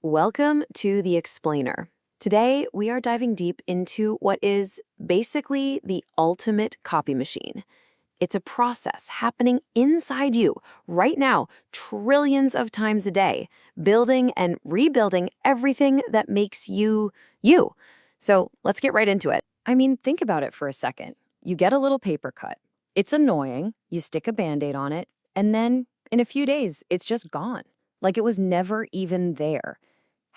Welcome to The Explainer. Today, we are diving deep into what is basically the ultimate copy machine. It's a process happening inside you right now, trillions of times a day, building and rebuilding everything that makes you, you. So let's get right into it. I mean, think about it for a second. You get a little paper cut. It's annoying. You stick a Band-Aid on it, and then in a few days, it's just gone. Like it was never even there.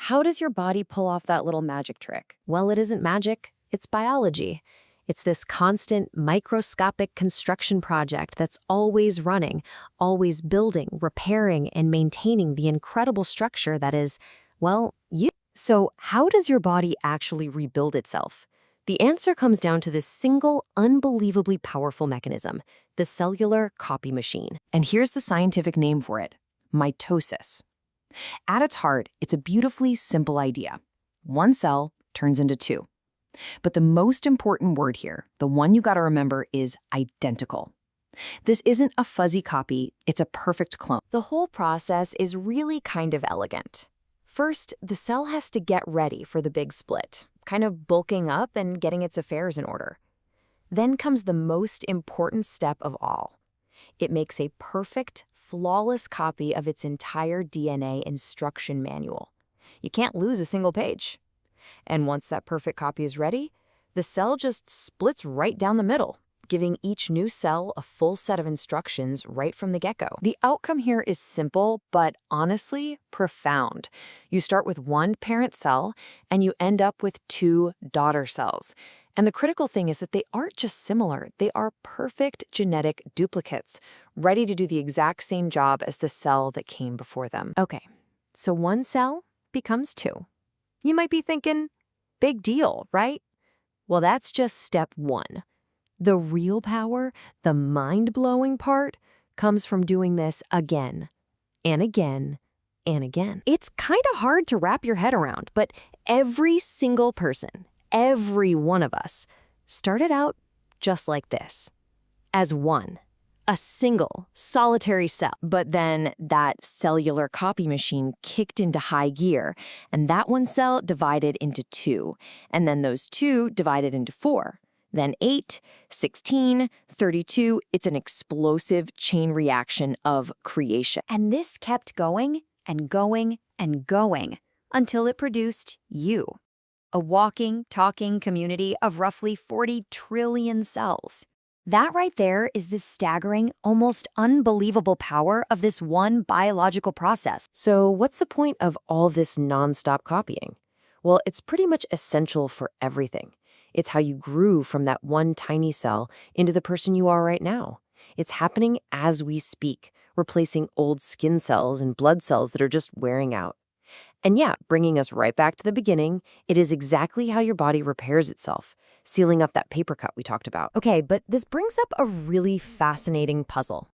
How does your body pull off that little magic trick? Well, it isn't magic, it's biology. It's this constant microscopic construction project that's always running, always building, repairing, and maintaining the incredible structure that is, well, you. So how does your body actually rebuild itself? The answer comes down to this single, unbelievably powerful mechanism, the cellular copy machine. And here's the scientific name for it: mitosis. At its heart, it's a beautifully simple idea. One cell turns into two. But the most important word here, the one you gotta remember, is identical. This isn't a fuzzy copy, it's a perfect clone. The whole process is really kind of elegant. First, the cell has to get ready for the big split, kind of bulking up and getting its affairs in order. Then comes the most important step of all. It makes a perfect, flawless copy of its entire DNA instruction manual. You can't lose a single page. And once that perfect copy is ready, the cell just splits right down the middle, giving each new cell a full set of instructions right from the get-go. The outcome here is simple, but honestly profound. You start with one parent cell, and you end up with two daughter cells. And the critical thing is that they aren't just similar, they are perfect genetic duplicates, ready to do the exact same job as the cell that came before them. Okay, so one cell becomes two. You might be thinking, big deal, right? Well, that's just step one. The real power, the mind-blowing part, comes from doing this again and again and again. It's kind of hard to wrap your head around, but every single person, every one of us, started out just like this, as one, a single, solitary cell. But then that cellular copy machine kicked into high gear, and that one cell divided into two, and then those two divided into four, then 8, 16, 32. It's an explosive chain reaction of creation. And this kept going and going and going until it produced you. A walking, talking community of roughly 40 trillion cells. That right there is the staggering, almost unbelievable power of this one biological process. So what's the point of all this nonstop copying? Well, it's pretty much essential for everything. It's how you grew from that one tiny cell into the person you are right now. It's happening as we speak, replacing old skin cells and blood cells that are just wearing out. And yeah, bringing us right back to the beginning, it is exactly how your body repairs itself, sealing up that paper cut we talked about. Okay, but this brings up a really fascinating puzzle.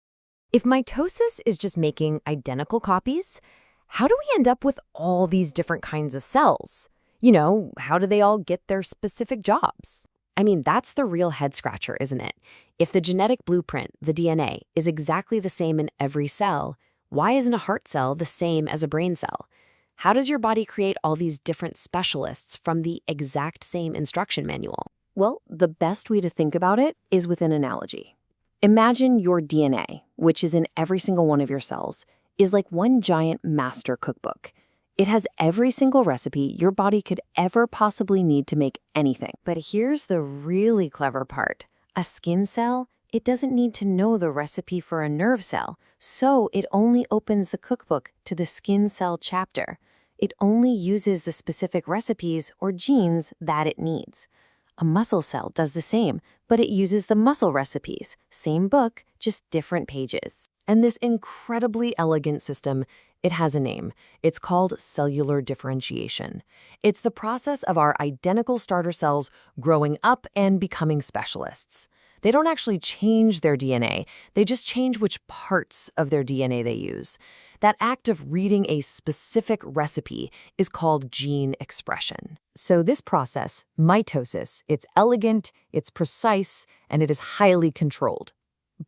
If mitosis is just making identical copies, how do we end up with all these different kinds of cells? You know, how do they all get their specific jobs? I mean, that's the real head-scratcher, isn't it? If the genetic blueprint, the DNA, is exactly the same in every cell, why isn't a heart cell the same as a brain cell? How does your body create all these different specialists from the exact same instruction manual? Well, the best way to think about it is with an analogy. Imagine your DNA, which is in every single one of your cells, is like one giant master cookbook. It has every single recipe your body could ever possibly need to make anything. But here's the really clever part. A skin cell, it doesn't need to know the recipe for a nerve cell, so it only opens the cookbook to the skin cell chapter. It only uses the specific recipes or genes that it needs. A muscle cell does the same, but it uses the muscle recipes. Same book, just different pages. And this incredibly elegant system, it has a name. It's called cellular differentiation. It's the process of our identical starter cells growing up and becoming specialists. They don't actually change their DNA, they just change which parts of their DNA they use. That act of reading a specific recipe is called gene expression. So this process, mitosis, it's elegant, it's precise, and it is highly controlled.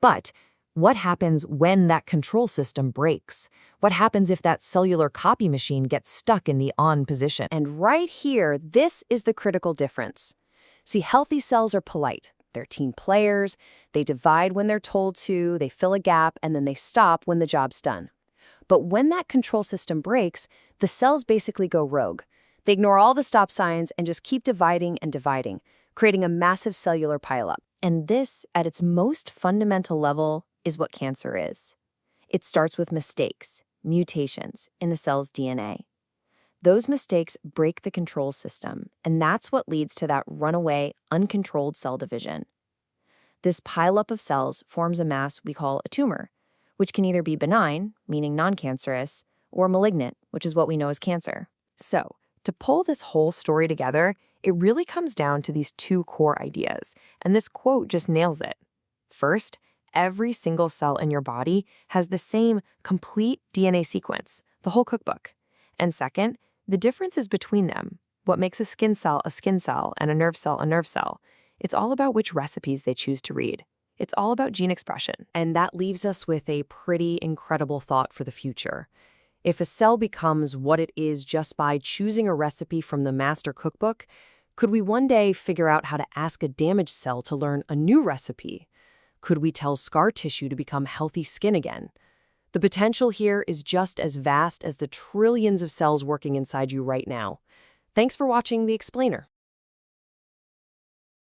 But What happens when that control system breaks? What happens if that cellular copy machine gets stuck in the on position? And right here, this is the critical difference. See, healthy cells are polite. They're team players. They divide when they're told to, they fill a gap, and then they stop when the job's done. But when that control system breaks, the cells basically go rogue. They ignore all the stop signs and just keep dividing and dividing, creating a massive cellular pileup. And this, at its most fundamental level, is what cancer is. It starts with mistakes, mutations in the cell's DNA. Those mistakes break the control system, and that's what leads to that runaway, uncontrolled cell division. This pileup of cells forms a mass we call a tumor, which can either be benign, meaning non-cancerous, or malignant, which is what we know as cancer. So, to pull this whole story together, it really comes down to these two core ideas, and this quote just nails it. First, every single cell in your body has the same complete DNA sequence, the whole cookbook. And second, the differences between them, what makes a skin cell and a nerve cell a nerve cell, it's all about which recipes they choose to read. It's all about gene expression. And that leaves us with a pretty incredible thought for the future. If a cell becomes what it is just by choosing a recipe from the master cookbook, could we one day figure out how to ask a damaged cell to learn a new recipe? Could we tell scar tissue to become healthy skin again? The potential here is just as vast as the trillions of cells working inside you right now. Thanks for watching The Explainer.